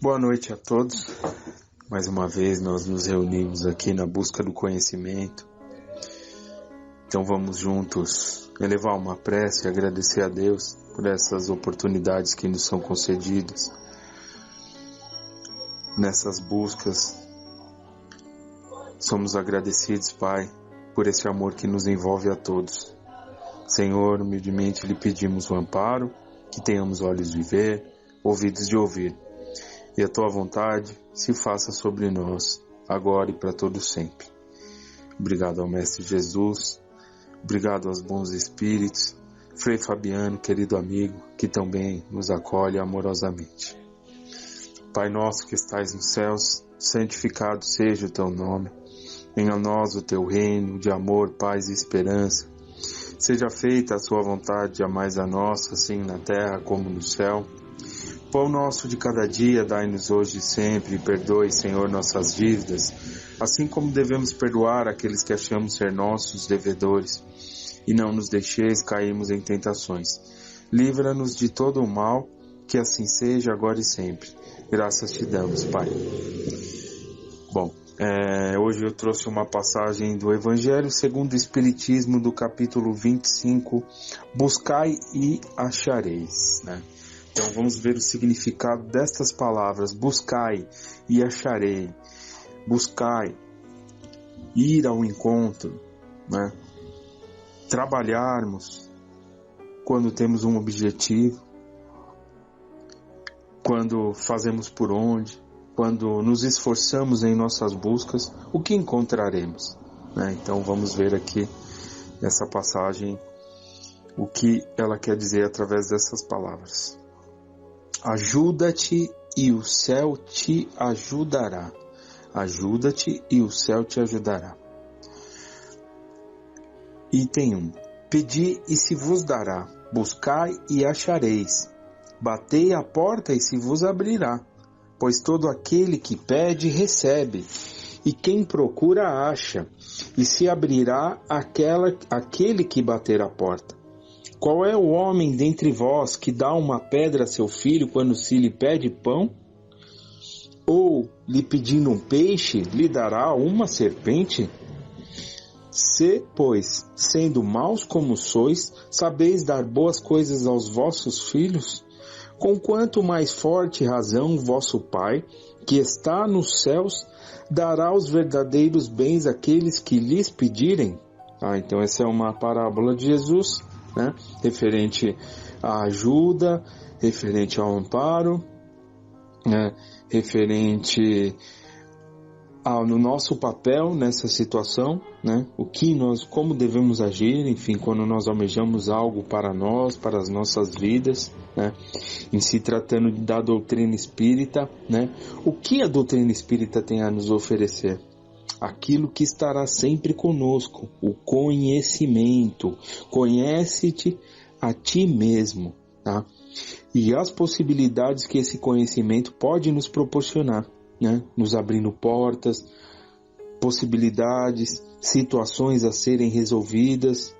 Boa noite a todos. Mais uma vez nós nos reunimos aqui na busca do conhecimento. Então vamos juntos elevar uma prece e agradecer a Deus por essas oportunidades que nos são concedidas. Nessas buscas, somos agradecidos, Pai, por esse amor que nos envolve a todos. Senhor, humildemente lhe pedimos o amparo, que tenhamos olhos de ver, ouvidos de ouvir. E a tua vontade se faça sobre nós, agora e para todo sempre. Obrigado ao Mestre Jesus, obrigado aos bons espíritos, Frei Fabiano, querido amigo, que também nos acolhe amorosamente. Pai nosso que estais nos céus, santificado seja o teu nome. Venha a nós o teu reino de amor, paz e esperança. Seja feita a sua vontade, jamais a nossa, assim na terra como no céu. Pão nosso de cada dia, dai-nos hoje e sempre, e perdoe, Senhor, nossas dívidas, assim como devemos perdoar aqueles que achamos ser nossos devedores. E não nos deixeis cairmos em tentações. Livra-nos de todo o mal, que assim seja agora e sempre. Graças te damos, Pai. Bom, hoje eu trouxe uma passagem do Evangelho segundo o Espiritismo, do capítulo 25, Buscai e achareis, né? Então vamos ver o significado destas palavras, buscai e acharei. Buscai, ir ao encontro, né? Trabalharmos quando temos um objetivo, quando fazemos por onde, quando nos esforçamos em nossas buscas, o que encontraremos, né? Então vamos ver aqui nessa passagem o que ela quer dizer através dessas palavras. Ajuda-te e o céu te ajudará. Ajuda-te e o céu te ajudará. Item 1. Pedi e se vos dará. Buscai e achareis. Batei à porta e se vos abrirá. Pois todo aquele que pede, recebe. E quem procura, acha. E se abrirá aquele que bater à porta. Qual é o homem dentre vós que dá uma pedra a seu filho quando se lhe pede pão? Ou, lhe pedindo um peixe, lhe dará uma serpente? Se, pois, sendo maus como sois, sabeis dar boas coisas aos vossos filhos, com quanto mais forte razão vosso Pai, que está nos céus, dará os verdadeiros bens àqueles que lhes pedirem? Então essa é uma parábola de Jesus, né? Referente à ajuda, referente ao amparo, né? Referente no nosso papel nessa situação, né? Como devemos agir, enfim, quando nós almejamos algo para nós, para as nossas vidas, né? Em se tratando da doutrina espírita, né? O que a doutrina espírita tem a nos oferecer? Aquilo que estará sempre conosco, o conhecimento. Conhece-te a ti mesmo, tá? E as possibilidades que esse conhecimento pode nos proporcionar, né? Nos abrindo portas, possibilidades, situações a serem resolvidas,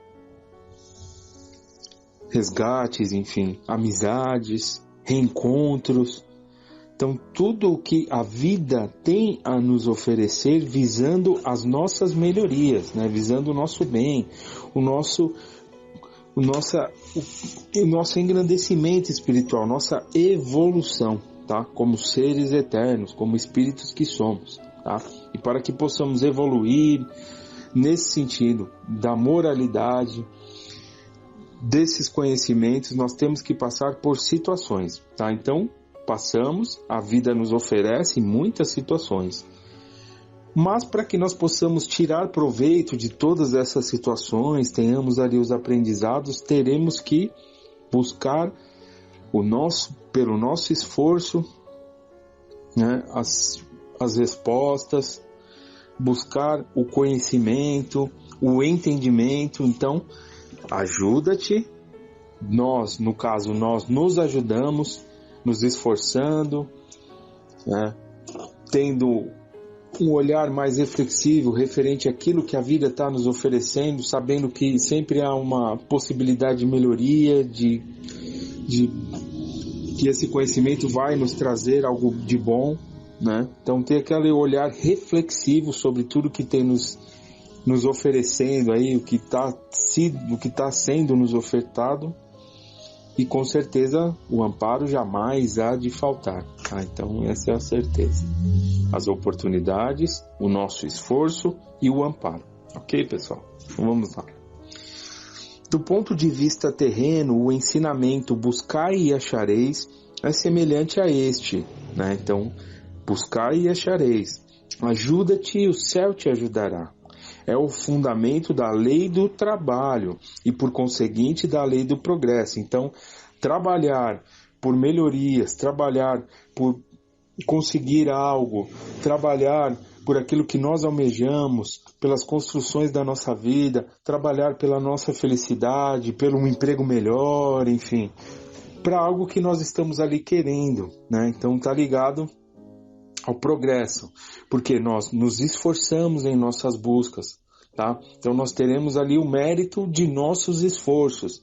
resgates, enfim, amizades, reencontros. Então, tudo o que a vida tem a nos oferecer visando as nossas melhorias, né? Visando o nosso bem, o nosso engrandecimento espiritual, nossa evolução, tá? Como seres eternos, como espíritos que somos, tá? E para que possamos evoluir nesse sentido da moralidade, desses conhecimentos, nós temos que passar por situações, tá? Então, passamos, a vida nos oferece muitas situações. Mas para que nós possamos tirar proveito de todas essas situações, tenhamos ali os aprendizados, teremos que buscar pelo nosso esforço, né, as respostas, buscar o conhecimento, o entendimento. Então, ajuda-te, nós, no caso, nós nos ajudamos, nos esforçando, né, tendo um olhar mais reflexivo referente àquilo que a vida está nos oferecendo, sabendo que sempre há uma possibilidade de melhoria, de que esse conhecimento vai nos trazer algo de bom, né? Então ter aquele olhar reflexivo sobre tudo que tem nos oferecendo aí, o que está sendo nos ofertado, e com certeza o amparo jamais há de faltar. Então essa é a certeza. As oportunidades, o nosso esforço e o amparo. Ok, pessoal? Então vamos lá. Do ponto de vista terreno, o ensinamento buscai e achareis é semelhante a este, né? Então, buscai e achareis. Ajuda-te e o céu te ajudará. É o fundamento da lei do trabalho e, por conseguinte, da lei do progresso. Então, trabalhar por melhorias, trabalhar por conseguir algo, trabalhar por aquilo que nós almejamos, pelas construções da nossa vida, trabalhar pela nossa felicidade, pelo um emprego melhor, enfim, para algo que nós estamos ali querendo, né? Então está ligado ao progresso, porque nós nos esforçamos em nossas buscas, tá? Então nós teremos ali o mérito de nossos esforços,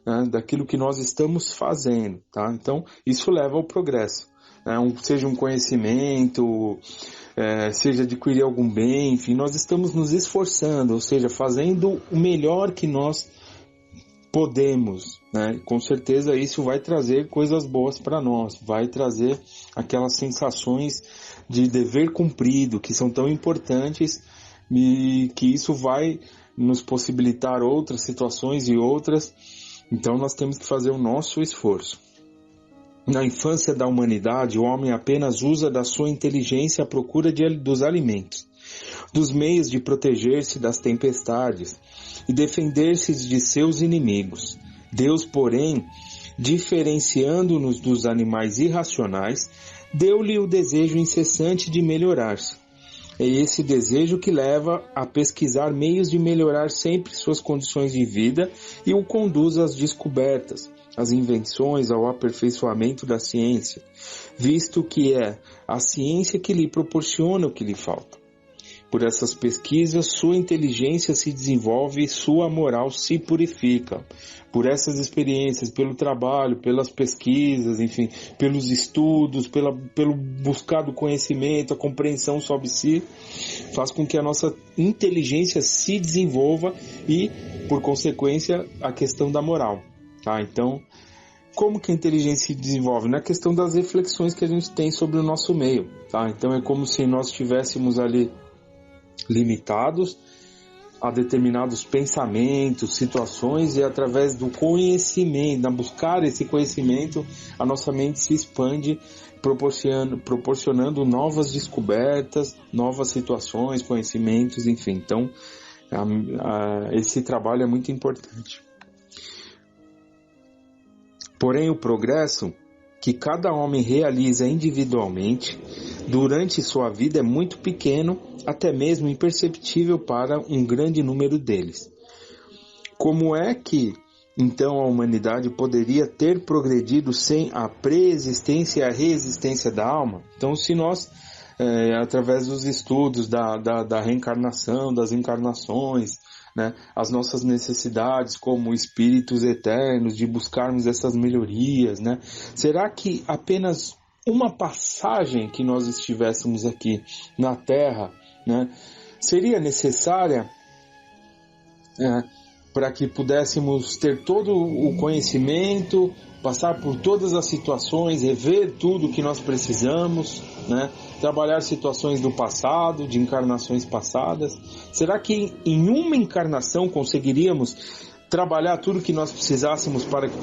né? Daquilo que nós estamos fazendo, tá? Então isso leva ao progresso, né? Seja um conhecimento, seja adquirir algum bem, enfim, nós estamos nos esforçando, ou seja, fazendo o melhor que nós podemos, né? Com certeza isso vai trazer coisas boas para nós, vai trazer aquelas sensações de dever cumprido, que são tão importantes, e que isso vai nos possibilitar outras situações e outras. Então nós temos que fazer o nosso esforço. Na infância da humanidade, o homem apenas usa da sua inteligência à procura dos alimentos, dos meios de proteger-se das tempestades e defender-se de seus inimigos. Deus, porém, diferenciando-nos dos animais irracionais, deu-lhe o desejo incessante de melhorar-se. É esse desejo que leva a pesquisar meios de melhorar sempre suas condições de vida e o conduz às descobertas, às invenções, ao aperfeiçoamento da ciência, visto que é a ciência que lhe proporciona o que lhe falta. Por essas pesquisas, sua inteligência se desenvolve e sua moral se purifica. Por essas experiências, pelo trabalho, pelas pesquisas, enfim, pelos estudos, pelo buscar do conhecimento, a compreensão sobre si, faz com que a nossa inteligência se desenvolva e, por consequência, a questão da moral. Tá? Então, como que a inteligência se desenvolve? Na questão das reflexões que a gente tem sobre o nosso meio. Tá? Então, é como se nós estivéssemos ali limitados a determinados pensamentos, situações, e através do conhecimento, na buscar esse conhecimento, a nossa mente se expande, proporcionando novas descobertas, novas situações, conhecimentos, enfim. Então, esse trabalho é muito importante. Porém, o progresso que cada homem realiza individualmente durante sua vida é muito pequeno, até mesmo imperceptível para um grande número deles. Como é que, então, a humanidade poderia ter progredido sem a pré-existência e a reexistência da alma? Então, se nós, através dos estudos da reencarnação, das encarnações, né, as nossas necessidades como espíritos eternos, de buscarmos essas melhorias, né, será que apenas uma passagem que nós estivéssemos aqui na Terra, né, seria necessária para que pudéssemos ter todo o conhecimento, passar por todas as situações, rever tudo que nós precisamos, né, trabalhar situações do passado, de encarnações passadas? Será que em uma encarnação conseguiríamos trabalhar tudo que nós precisássemos para que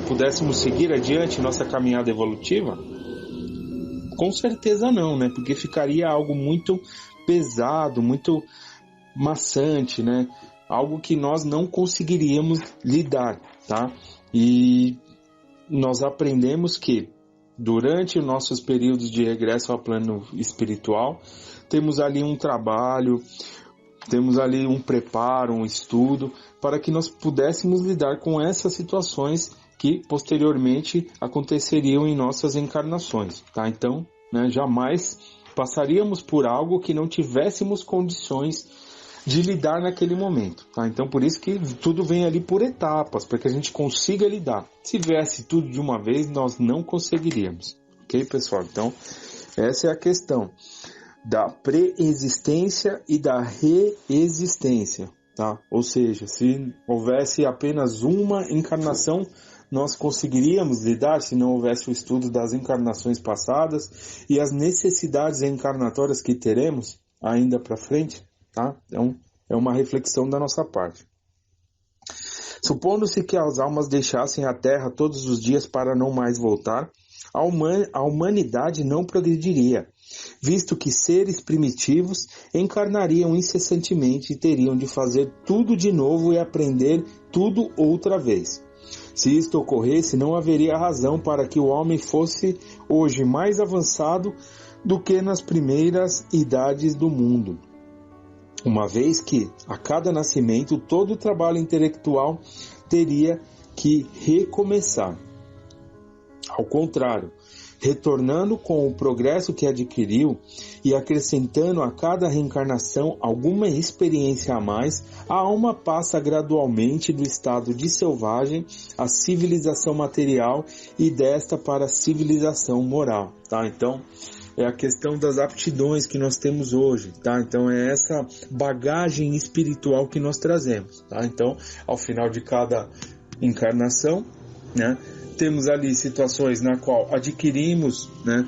pudéssemos seguir adiante nossa caminhada evolutiva? Com certeza não, né? Porque ficaria algo muito pesado, muito maçante, né? Algo que nós não conseguiríamos lidar, tá? E nós aprendemos que durante os nossos períodos de regresso ao plano espiritual, temos ali um trabalho, temos ali um preparo, um estudo, para que nós pudéssemos lidar com essas situações que posteriormente aconteceriam em nossas encarnações, tá? Então, né, jamais passaríamos por algo que não tivéssemos condições de lidar naquele momento, tá? Então por isso que tudo vem ali por etapas, para que a gente consiga lidar. Se viesse tudo de uma vez, nós não conseguiríamos, ok, pessoal? Então essa é a questão da pré-existência e da reexistência, tá? Ou seja, se houvesse apenas uma encarnação, nós conseguiríamos lidar se não houvesse o estudo das encarnações passadas e as necessidades encarnatórias que teremos ainda para frente, tá? Então, é uma reflexão da nossa parte. Supondo-se que as almas deixassem a Terra todos os dias para não mais voltar, a humanidade não progrediria, visto que seres primitivos encarnariam incessantemente e teriam de fazer tudo de novo e aprender tudo outra vez. Se isto ocorresse, não haveria razão para que o homem fosse hoje mais avançado do que nas primeiras idades do mundo, uma vez que, a cada nascimento, todo o trabalho intelectual teria que recomeçar. Ao contrário, retornando com o progresso que adquiriu e acrescentando a cada reencarnação alguma experiência a mais, a alma passa gradualmente do estado de selvagem à civilização material e desta para a civilização moral, tá? Então, é a questão das aptidões que nós temos hoje, tá? Então é essa bagagem espiritual que nós trazemos, tá? Então, ao final de cada encarnação, né, temos ali situações na qual adquirimos, né,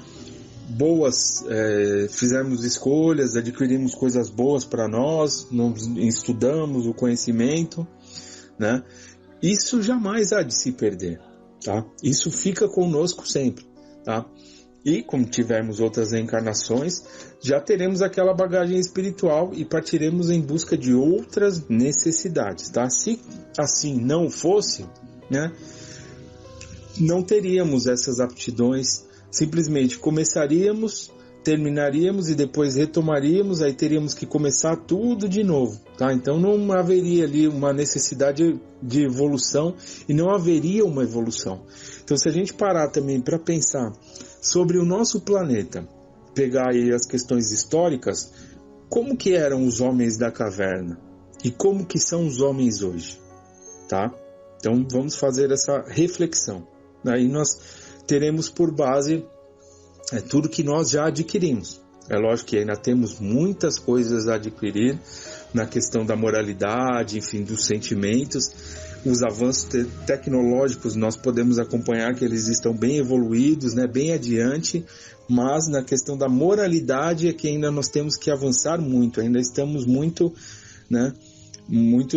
fizemos escolhas, adquirimos coisas boas para nós, estudamos o conhecimento, né? Isso jamais há de se perder, tá? Isso fica conosco sempre, tá? E, como tivermos outras reencarnações, já teremos aquela bagagem espiritual e partiremos em busca de outras necessidades, tá? Se assim não fosse, né, não teríamos essas aptidões, simplesmente começaríamos, terminaríamos e depois retomaríamos, aí teríamos que começar tudo de novo, tá? Então não haveria ali uma necessidade de evolução e não haveria uma evolução. Então se a gente parar também para pensar sobre o nosso planeta, pegar aí as questões históricas, como que eram os homens da caverna e como que são os homens hoje, tá? Então vamos fazer essa reflexão. Aí nós teremos por base tudo que nós já adquirimos. É lógico que ainda temos muitas coisas a adquirir na questão da moralidade, enfim, dos sentimentos. Os avanços tecnológicos nós podemos acompanhar que eles estão bem evoluídos, né, bem adiante, mas na questão da moralidade é que ainda nós temos que avançar muito, ainda estamos muito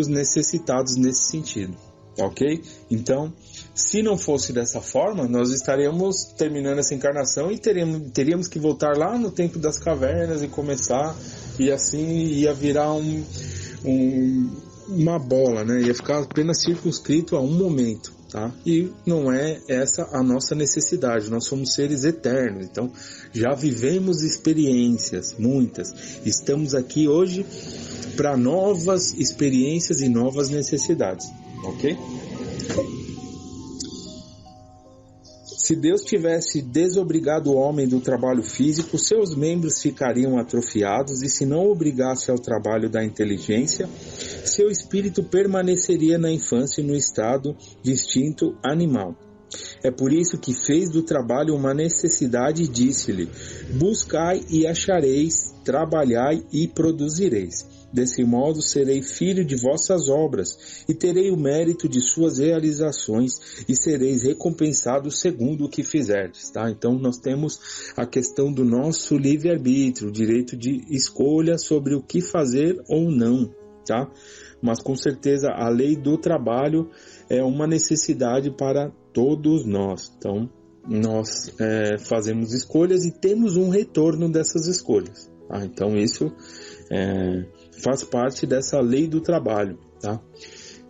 necessitados nesse sentido, ok? Então, se não fosse dessa forma, nós estaríamos terminando essa encarnação e teríamos que voltar lá no tempo das cavernas e começar, e assim ia virar uma bola, né? Ia ficar apenas circunscrito a um momento, tá? E não é essa a nossa necessidade, nós somos seres eternos, então já vivemos experiências, muitas. Estamos aqui hoje para novas experiências e novas necessidades, ok? Se Deus tivesse desobrigado o homem do trabalho físico, seus membros ficariam atrofiados, e se não obrigasse ao trabalho da inteligência, seu espírito permaneceria na infância no estado de instinto animal. É por isso que fez do trabalho uma necessidade e disse-lhe: buscai e achareis, trabalhai e produzireis. Desse modo serei filho de vossas obras, e terei o mérito de suas realizações, e sereis recompensados segundo o que fizerdes, tá? Então nós temos a questão do nosso livre-arbítrio, o direito de escolha sobre o que fazer ou não, tá? Mas com certeza a lei do trabalho é uma necessidade para todos nós. Então nós fazemos escolhas e temos um retorno dessas escolhas, tá? Então isso faz parte dessa lei do trabalho, tá?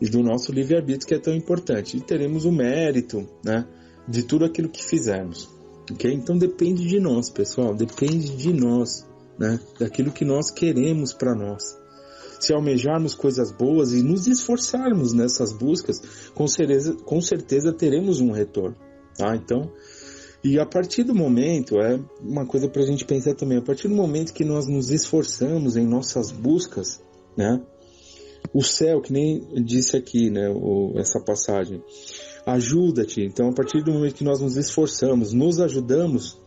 E do nosso livre-arbítrio, que é tão importante. E teremos o mérito, né, de tudo aquilo que fizermos, ok? Então depende de nós, pessoal, depende de nós, né, daquilo que nós queremos para nós. Se almejarmos coisas boas e nos esforçarmos nessas buscas, com certeza teremos um retorno, tá? Então, e a partir do momento, é uma coisa para a gente pensar também, a partir do momento que nós nos esforçamos em nossas buscas, né? O céu, que nem disse aqui, né, essa passagem, ajuda-te. Então, a partir do momento que nós nos esforçamos, nos ajudamos,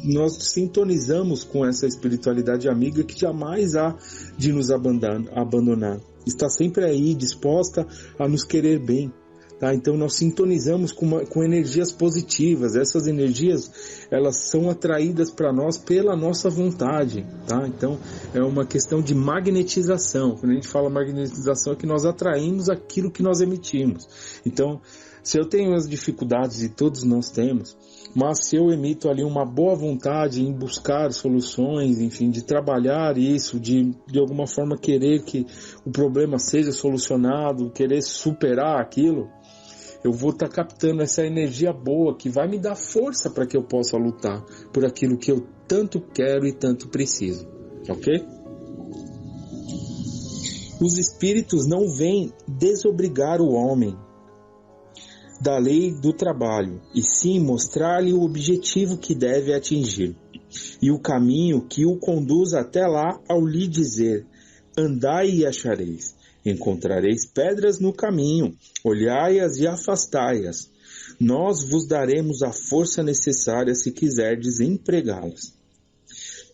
nós sintonizamos com essa espiritualidade amiga que jamais há de nos abandonar. Está sempre aí, disposta a nos querer bem. Tá? Então nós sintonizamos com energias positivas. Essas energias, elas são atraídas para nós pela nossa vontade. Tá? Então é uma questão de magnetização. Quando a gente fala magnetização, é que nós atraímos aquilo que nós emitimos. Então, se eu tenho as dificuldades, e todos nós temos, mas se eu emito ali uma boa vontade em buscar soluções, enfim, de trabalhar isso, de alguma forma querer que o problema seja solucionado, querer superar aquilo, eu vou estar captando essa energia boa que vai me dar força para que eu possa lutar por aquilo que eu tanto quero e tanto preciso, ok? Os espíritos não vêm desobrigar o homem da lei do trabalho, e sim mostrar-lhe o objetivo que deve atingir, e o caminho que o conduz até lá ao lhe dizer: andai e achareis, encontrareis pedras no caminho, olhai-as e afastai-as, nós vos daremos a força necessária se quiserdes empregá-las.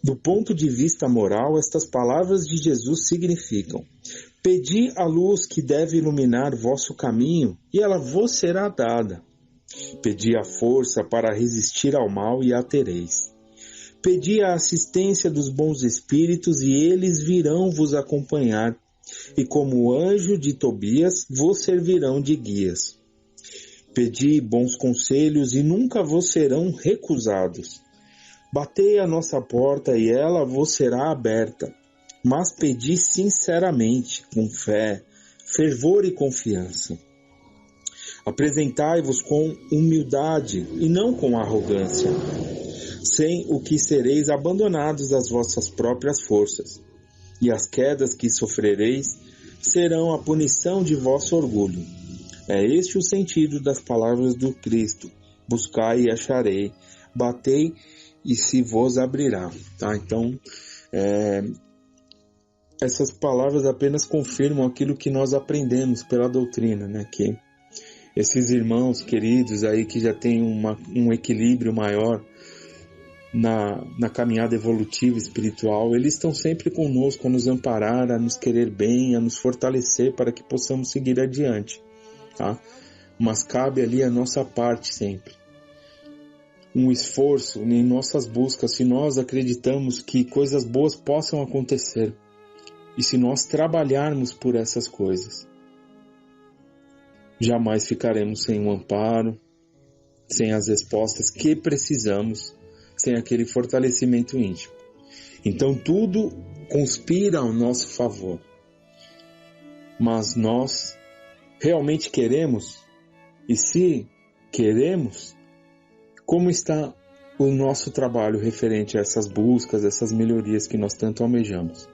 Do ponto de vista moral, estas palavras de Jesus significam: pedi a luz que deve iluminar vosso caminho, e ela vos será dada. Pedi a força para resistir ao mal, e a tereis. Pedi a assistência dos bons espíritos, e eles virão vos acompanhar, e como o anjo de Tobias, vos servirão de guias. Pedi bons conselhos, e nunca vos serão recusados. Batei a nossa porta, e ela vos será aberta. Mas pedi sinceramente, com fé, fervor e confiança. Apresentai-vos com humildade e não com arrogância, sem o que sereis abandonados às vossas próprias forças, e as quedas que sofrereis serão a punição de vosso orgulho. É este o sentido das palavras do Cristo: buscai e acharei, batei e se vos abrirá. Tá? Então, essas palavras apenas confirmam aquilo que nós aprendemos pela doutrina, né? Que esses irmãos queridos aí que já têm um equilíbrio maior na caminhada evolutiva espiritual, eles estão sempre conosco a nos amparar, a nos querer bem, a nos fortalecer para que possamos seguir adiante, tá? Mas cabe ali a nossa parte sempre. Um esforço em nossas buscas, se nós acreditamos que coisas boas possam acontecer, e se nós trabalharmos por essas coisas, jamais ficaremos sem um amparo, sem as respostas que precisamos, sem aquele fortalecimento íntimo. Então tudo conspira ao nosso favor. Mas nós realmente queremos? E se queremos, como está o nosso trabalho referente a essas buscas, essas melhorias que nós tanto almejamos?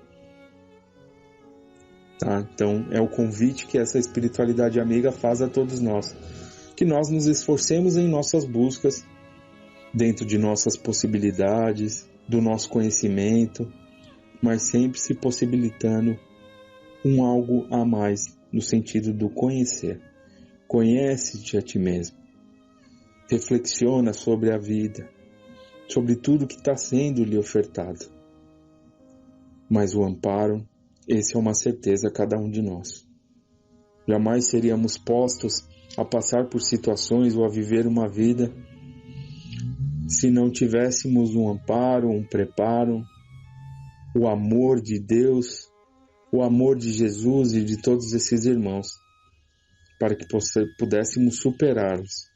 Tá? Então é o convite que essa espiritualidade amiga faz a todos nós, que nós nos esforcemos em nossas buscas, dentro de nossas possibilidades, do nosso conhecimento, mas sempre se possibilitando um algo a mais, no sentido do conhecer. Conhece-te a ti mesmo, reflexiona sobre a vida, sobre tudo que está sendo lhe ofertado, mas o amparo, esse é uma certeza a cada um de nós. Jamais seríamos postos a passar por situações ou a viver uma vida se não tivéssemos um amparo, um preparo, o amor de Deus, o amor de Jesus e de todos esses irmãos, para que pudéssemos superá-los,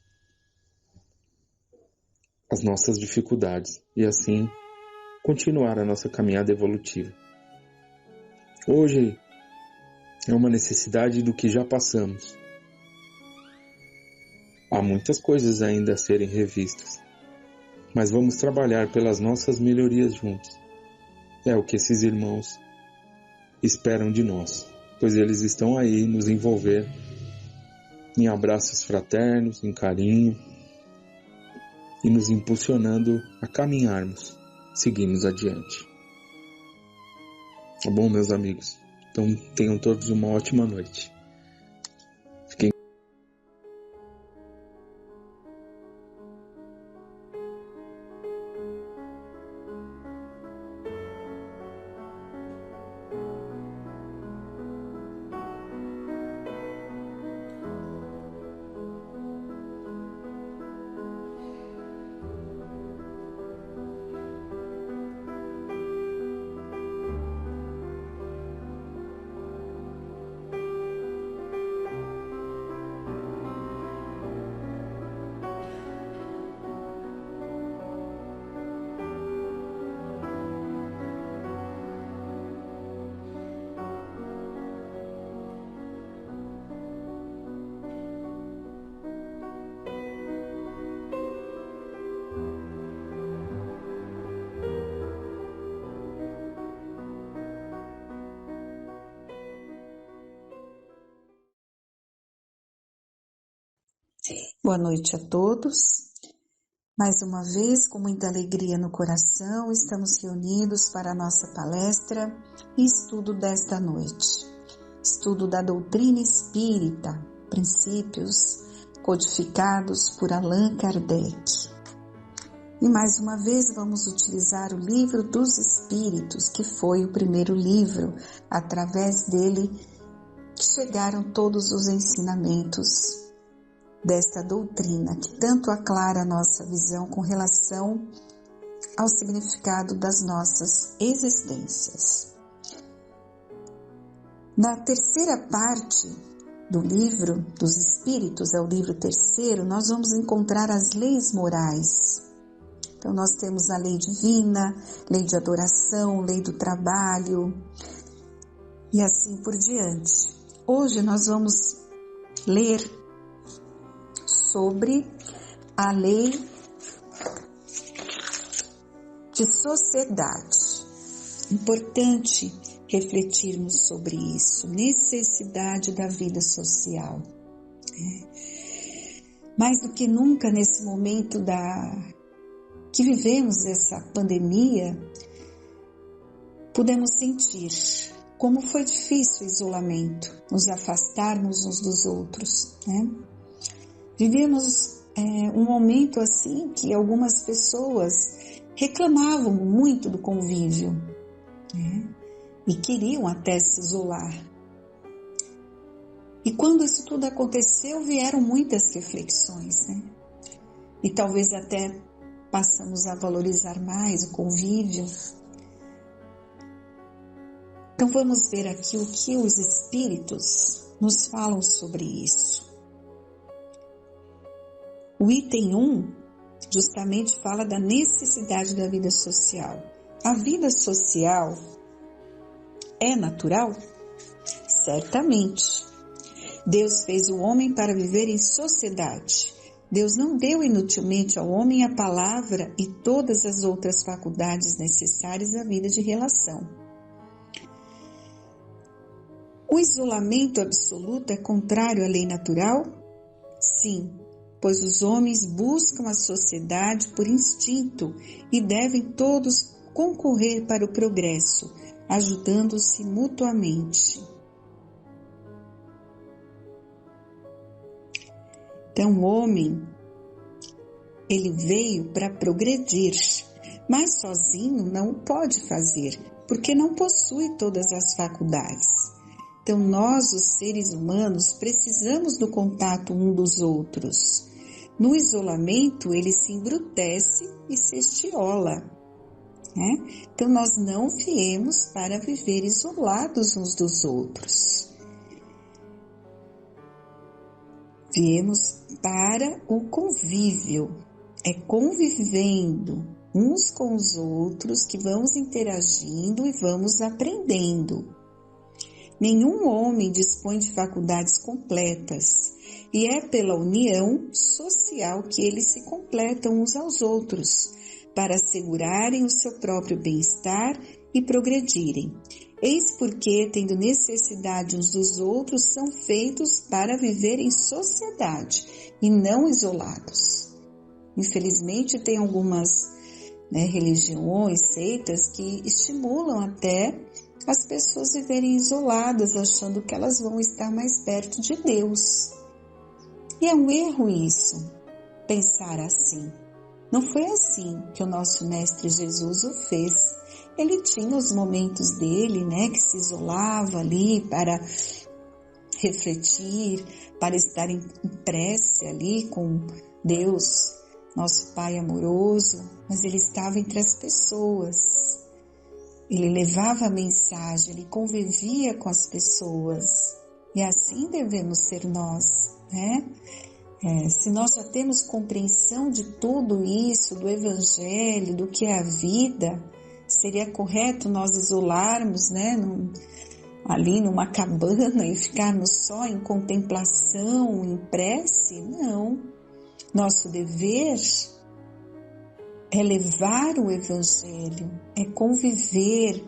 as nossas dificuldades, e assim continuar a nossa caminhada evolutiva. Hoje é uma necessidade do que já passamos. Há muitas coisas ainda a serem revistas, mas vamos trabalhar pelas nossas melhorias juntos. É o que esses irmãos esperam de nós, pois eles estão aí nos envolver em abraços fraternos, em carinho, e nos impulsionando a caminharmos, seguirmos adiante. Tá bom, meus amigos? Então tenham todos uma ótima noite. Boa noite a todos. Mais uma vez, com muita alegria no coração, estamos reunidos para a nossa palestra e estudo desta noite. Estudo da doutrina espírita, princípios codificados por Allan Kardec. E mais uma vez vamos utilizar o Livro dos Espíritos, que foi o primeiro livro, através dele que chegaram todos os ensinamentos desta doutrina, que tanto aclara a nossa visão com relação ao significado das nossas existências. Na terceira parte do Livro dos Espíritos, é o livro terceiro, nós vamos encontrar as leis morais. Então nós temos a lei divina, lei de adoração, lei do trabalho e assim por diante. Hoje nós vamos ler sobre a lei de sociedade. Importante refletirmos sobre isso, necessidade da vida social. Mais do que nunca nesse momento que vivemos essa pandemia, podemos sentir como foi difícil o isolamento, nos afastarmos uns dos outros, né? Vivemos um momento assim que algumas pessoas reclamavam muito do convívio, né? E queriam até se isolar. E quando isso tudo aconteceu, vieram muitas reflexões, né? E talvez até passamos a valorizar mais o convívio. Então vamos ver aqui o que os espíritos nos falam sobre isso. O item 1 justamente fala da necessidade da vida social. A vida social é natural? Certamente. Deus fez o homem para viver em sociedade. Deus não deu inutilmente ao homem a palavra e todas as outras faculdades necessárias à vida de relação. O isolamento absoluto é contrário à lei natural? Sim, pois os homens buscam a sociedade por instinto e devem todos concorrer para o progresso, ajudando-se mutuamente. Então, o homem, ele veio para progredir, mas sozinho não o pode fazer, porque não possui todas as faculdades. Então, nós, os seres humanos, precisamos do contato um dos outros. No isolamento, ele se embrutece e se estiola, né? Então, nós não viemos para viver isolados uns dos outros. Viemos para o convívio, é convivendo uns com os outros que vamos interagindo e vamos aprendendo. Nenhum homem dispõe de faculdades completas e é pela união social que eles se completam uns aos outros para assegurarem o seu próprio bem-estar e progredirem. Eis porque, tendo necessidade uns dos outros, são feitos para viver em sociedade e não isolados. Infelizmente, tem algumas né, religiões, seitas que estimulam até as pessoas viverem isoladas, achando que elas vão estar mais perto de Deus. E é um erro isso, pensar assim. Não foi assim que o nosso Mestre Jesus o fez. Ele tinha os momentos dele, né, que se isolava ali para refletir, para estar em prece ali com Deus, nosso Pai amoroso, mas ele estava entre as pessoas. Ele levava a mensagem, ele convivia com as pessoas. E assim devemos ser nós, né? Se nós já temos compreensão de tudo isso, do Evangelho, do que é a vida, seria correto nós isolarmos, né, ali numa cabana e ficarmos só em contemplação, em prece? Não. Nosso dever é levar o Evangelho, é conviver,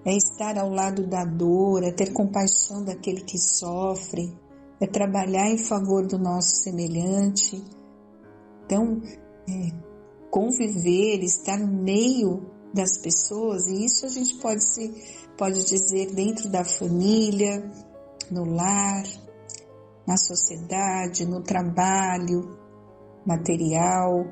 é estar ao lado da dor, é ter compaixão daquele que sofre, é trabalhar em favor do nosso semelhante. Então, conviver, estar no meio das pessoas, e isso a gente pode dizer dentro da família, no lar, na sociedade, no trabalho material,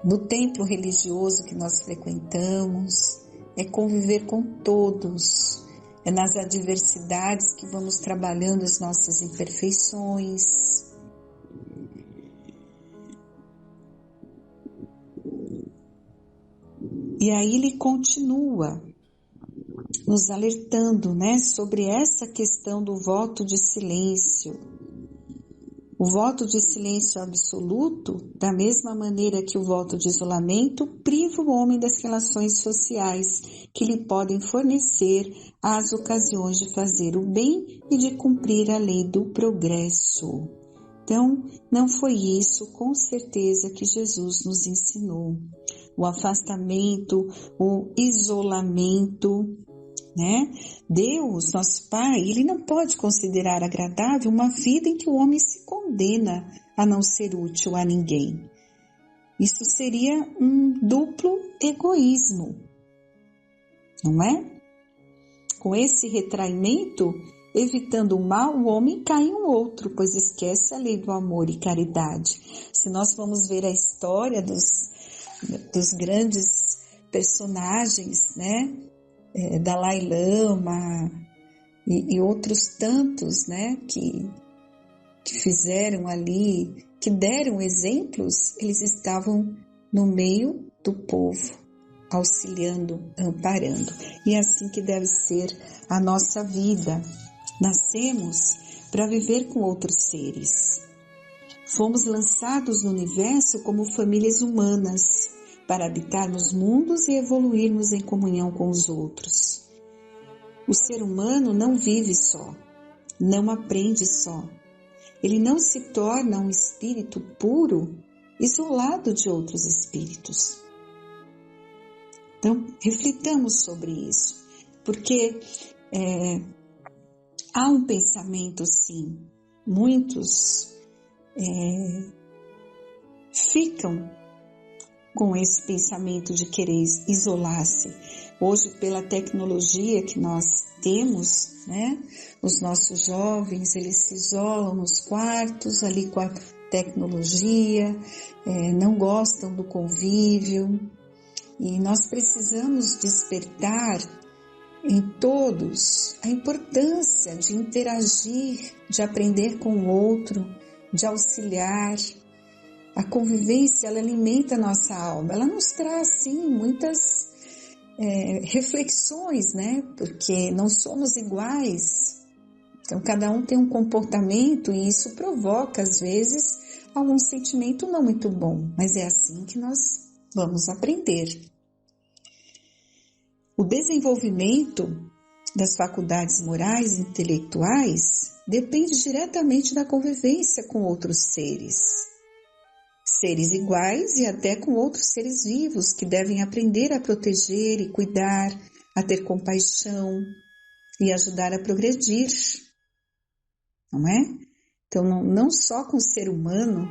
no templo religioso que nós frequentamos, é conviver com todos, é nas adversidades que vamos trabalhando as nossas imperfeições. E aí ele continua nos alertando, né, sobre essa questão do voto de silêncio. O voto de silêncio absoluto, da mesma maneira que o voto de isolamento, priva o homem das relações sociais que lhe podem fornecer as ocasiões de fazer o bem e de cumprir a lei do progresso. Então, não foi isso, com certeza, que Jesus nos ensinou. O afastamento, o isolamento, né? Deus, nosso Pai, Ele não pode considerar agradável uma vida em que o homem se condena a não ser útil a ninguém. Isso seria um duplo egoísmo, não é? Com esse retraimento, evitando o mal, o homem cai em um outro, pois esquece a lei do amor e caridade. Se nós vamos ver a história dos grandes personagens, né? Dalai Lama e outros tantos, né, que fizeram ali, que deram exemplos, eles estavam no meio do povo, auxiliando, amparando. E é assim que deve ser a nossa vida. Nascemos para viver com outros seres. Fomos lançados no universo como famílias humanas, para habitar nos mundos e evoluirmos em comunhão com os outros. O ser humano não vive só, não aprende só. Ele não se torna um espírito puro, isolado de outros espíritos. Então, reflitamos sobre isso, porque há um pensamento, sim, muitos ficam com esse pensamento de querer isolar-se. Hoje, pela tecnologia que nós temos, né, os nossos jovens, eles se isolam nos quartos, ali com a tecnologia, não gostam do convívio, e nós precisamos despertar em todos a importância de interagir, de aprender com o outro, de auxiliar. A convivência, ela alimenta a nossa alma, ela nos traz, sim, muitas reflexões, né? Porque não somos iguais, então cada um tem um comportamento e isso provoca, às vezes, algum sentimento não muito bom, mas é assim que nós vamos aprender. O desenvolvimento das faculdades morais e intelectuais depende diretamente da convivência com outros seres iguais e até com outros seres vivos que devem aprender a proteger e cuidar, a ter compaixão e ajudar a progredir, não é? Então, não só com o ser humano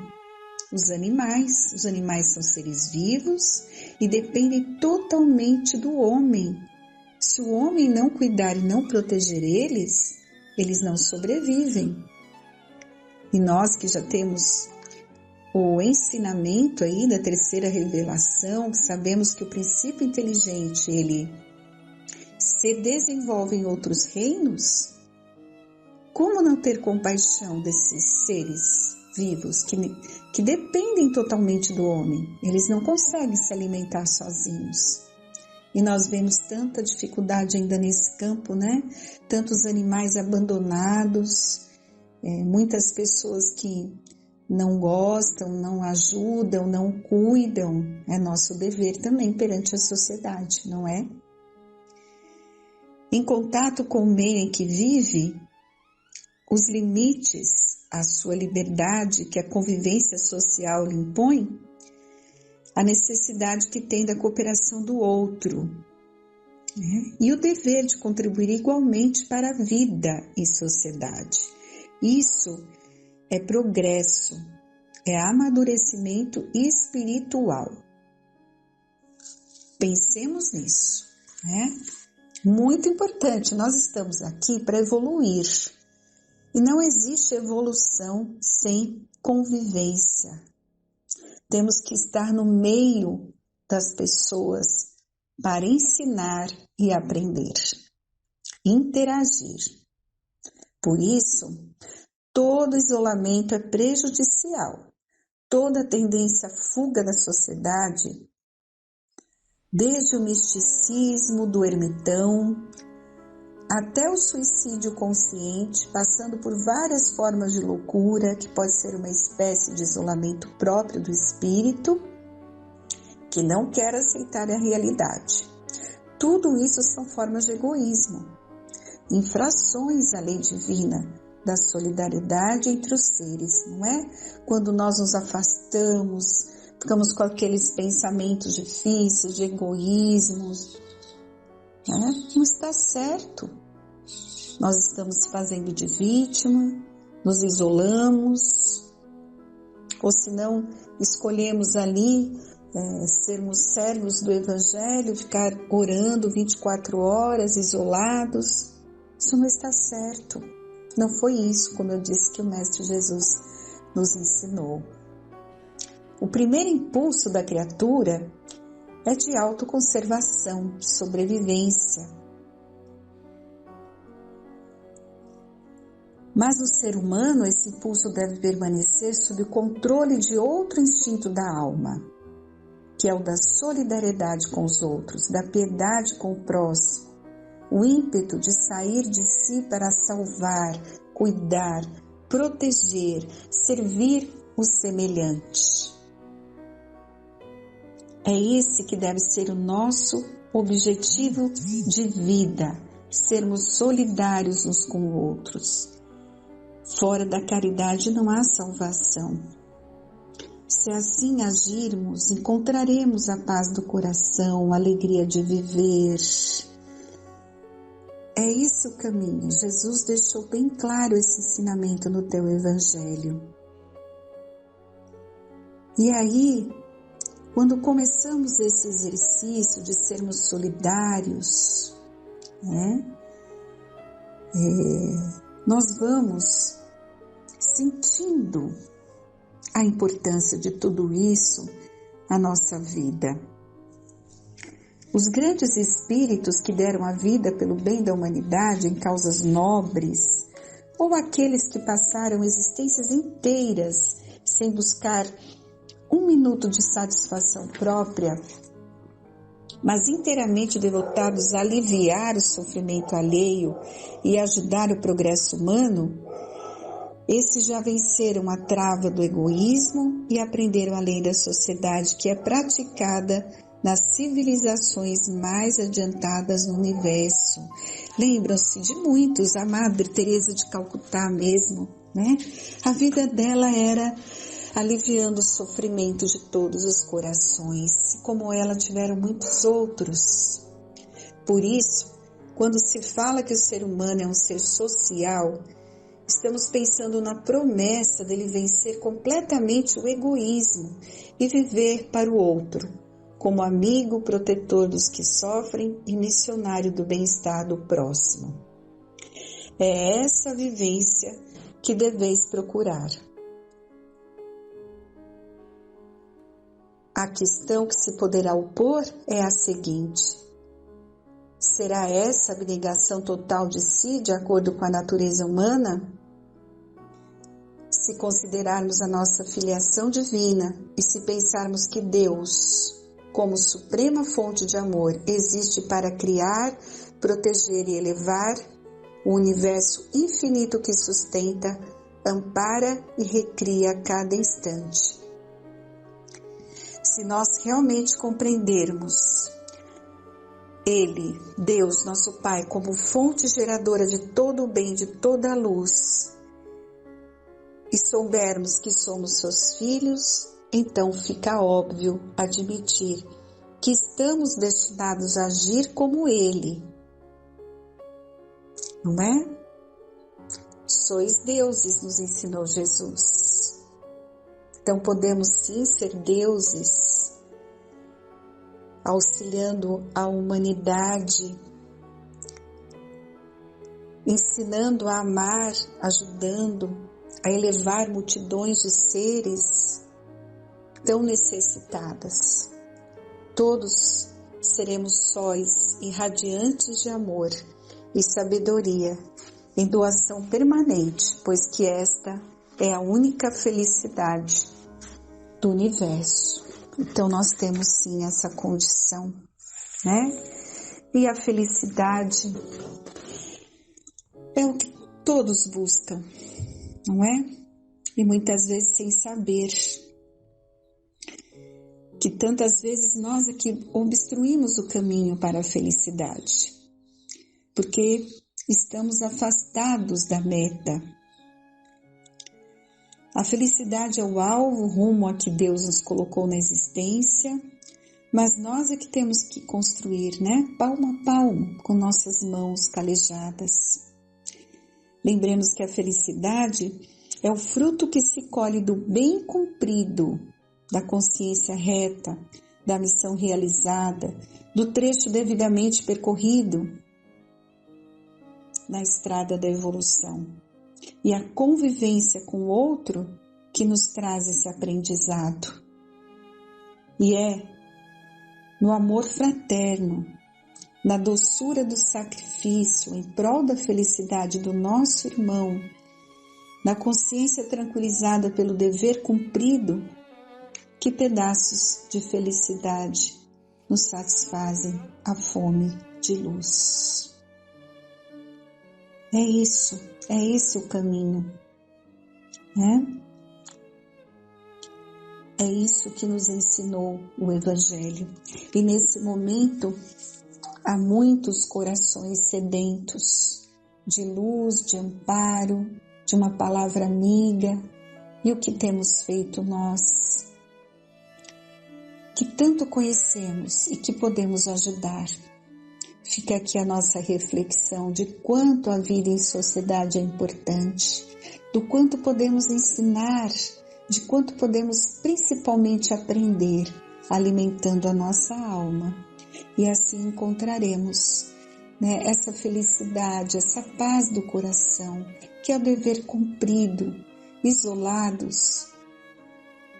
os animais. Os animais são seres vivos e dependem totalmente do homem. Se o homem não cuidar e não proteger eles, eles não sobrevivem. E nós que já temos o ensinamento aí da terceira revelação, sabemos que o princípio inteligente, ele se desenvolve em outros reinos, como não ter compaixão desses seres vivos que dependem totalmente do homem? Eles não conseguem se alimentar sozinhos. E nós vemos tanta dificuldade ainda nesse campo, né? Tantos animais abandonados, muitas pessoas que não gostam, não ajudam, não cuidam. É nosso dever também perante a sociedade, não é? Em contato com o meio em que vive, os limites à sua liberdade que a convivência social lhe impõe, a necessidade que tem da cooperação do outro, né? E o dever de contribuir igualmente para a vida e sociedade. Isso é progresso, é amadurecimento espiritual. Pensemos nisso, né? Muito importante, nós estamos aqui para evoluir. E não existe evolução sem convivência. Temos que estar no meio das pessoas para ensinar e aprender, interagir. Por isso, todo isolamento é prejudicial. Toda tendência à fuga da sociedade, desde o misticismo do ermitão até o suicídio consciente, passando por várias formas de loucura, que pode ser uma espécie de isolamento próprio do espírito, que não quer aceitar a realidade. Tudo isso são formas de egoísmo, infrações à lei divina da solidariedade entre os seres, não é? Quando nós nos afastamos, ficamos com aqueles pensamentos difíceis de egoísmos, não está certo. Nós estamos se fazendo de vítima, nos isolamos, ou se não, escolhemos ali sermos servos do Evangelho, ficar orando 24 horas, isolados. Isso não está certo. Não foi isso, como eu disse, que o Mestre Jesus nos ensinou. O primeiro impulso da criatura é de autoconservação, de sobrevivência. Mas no ser humano, esse impulso deve permanecer sob o controle de outro instinto da alma, que é o da solidariedade com os outros, da piedade com o próximo, o ímpeto de sair de si para salvar, cuidar, proteger, servir o semelhante. É esse que deve ser o nosso objetivo de vida, sermos solidários uns com os outros. Fora da caridade não há salvação. Se assim agirmos, encontraremos a paz do coração, a alegria de viver. É esse o caminho. Jesus deixou bem claro esse ensinamento no teu Evangelho. E aí, quando começamos esse exercício de sermos solidários, nós vamos sentindo a importância de tudo isso na nossa vida. Os grandes espíritos que deram a vida pelo bem da humanidade em causas nobres, ou aqueles que passaram existências inteiras sem buscar um minuto de satisfação própria, mas inteiramente devotados a aliviar o sofrimento alheio e ajudar o progresso humano, esses já venceram a trava do egoísmo e aprenderam a lei da sociedade que é praticada nas civilizações mais adiantadas no universo. Lembram-se de muitos, a Madre Teresa de Calcutá mesmo, né? A vida dela era aliviando o sofrimento de todos os corações, como ela tiveram muitos outros. Por isso, quando se fala que o ser humano é um ser social, Estamos pensando na promessa dele vencer completamente o egoísmo e viver para o outro, como amigo protetor dos que sofrem e missionário do bem-estar do próximo. É essa vivência que deveis procurar. A questão que se poderá opor é a seguinte: será essa abnegação total de si, de acordo com a natureza humana? Se considerarmos a nossa filiação divina e se pensarmos que Deus, como suprema fonte de amor, existe para criar, proteger e elevar o universo infinito que sustenta, ampara e recria a cada instante. Se nós realmente compreendermos Ele, Deus, nosso Pai, como fonte geradora de todo o bem, de toda a luz, e soubermos que somos seus filhos, então fica óbvio admitir que estamos destinados a agir como Ele. Não é? Sois deuses, nos ensinou Jesus. Então podemos sim ser deuses, auxiliando a humanidade, ensinando a amar, ajudando a elevar multidões de seres tão necessitadas. Todos seremos sóis e radiantes de amor e sabedoria em doação permanente, pois que esta é a única felicidade do universo. Então nós temos sim essa condição, né? E a felicidade é o que todos buscam, não é? E muitas vezes sem saber que tantas vezes nós aqui obstruímos o caminho para a felicidade, porque estamos afastados da meta. A felicidade é o alvo, rumo a que Deus nos colocou na existência, mas nós é que temos que construir, né? Palmo a palmo, com nossas mãos calejadas. Lembremos que a felicidade é o fruto que se colhe do bem cumprido, da consciência reta, da missão realizada, do trecho devidamente percorrido na estrada da evolução. E a convivência com o outro que nos traz esse aprendizado. E é no amor fraterno, na doçura do sacrifício em prol da felicidade do nosso irmão, na consciência tranquilizada pelo dever cumprido, que pedaços de felicidade nos satisfazem a fome de luz. É esse o caminho, né? É isso que nos ensinou o Evangelho. E nesse momento, há muitos corações sedentos de luz, de amparo, de uma palavra amiga. E o que temos feito nós, que tanto conhecemos e que podemos ajudar? Fica aqui a nossa reflexão de quanto a vida em sociedade é importante, do quanto podemos ensinar, de quanto podemos principalmente aprender, alimentando a nossa alma. E assim encontraremos, né, essa felicidade, essa paz do coração, que é o dever cumprido. Isolados,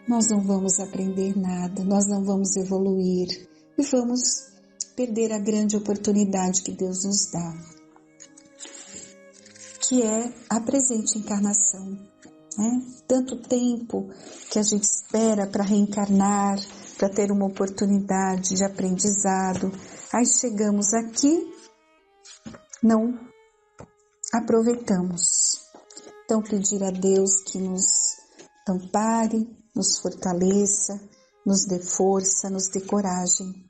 nós não vamos aprender nada, nós não vamos evoluir e vamos perder a grande oportunidade que Deus nos dá, que é a presente encarnação, né? Tanto tempo que a gente espera para reencarnar, para ter uma oportunidade de aprendizado, aí chegamos aqui, não aproveitamos. Então pedir a Deus que nos ampare, nos fortaleça, nos dê força, nos dê coragem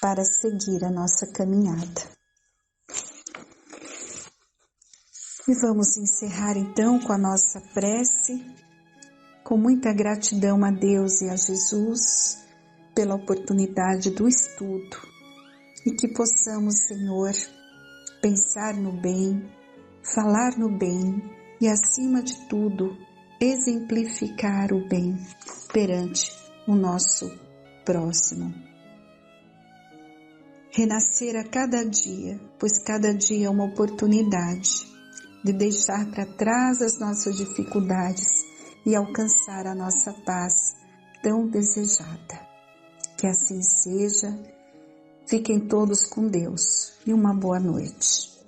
para seguir a nossa caminhada. E vamos encerrar então com a nossa prece, com muita gratidão a Deus e a Jesus pela oportunidade do estudo e que possamos, Senhor, pensar no bem, falar no bem, e, acima de tudo, exemplificar o bem perante o nosso próximo. Renascer a cada dia, pois cada dia é uma oportunidade de deixar para trás as nossas dificuldades e alcançar a nossa paz tão desejada. Que assim seja. Fiquem todos com Deus e uma boa noite.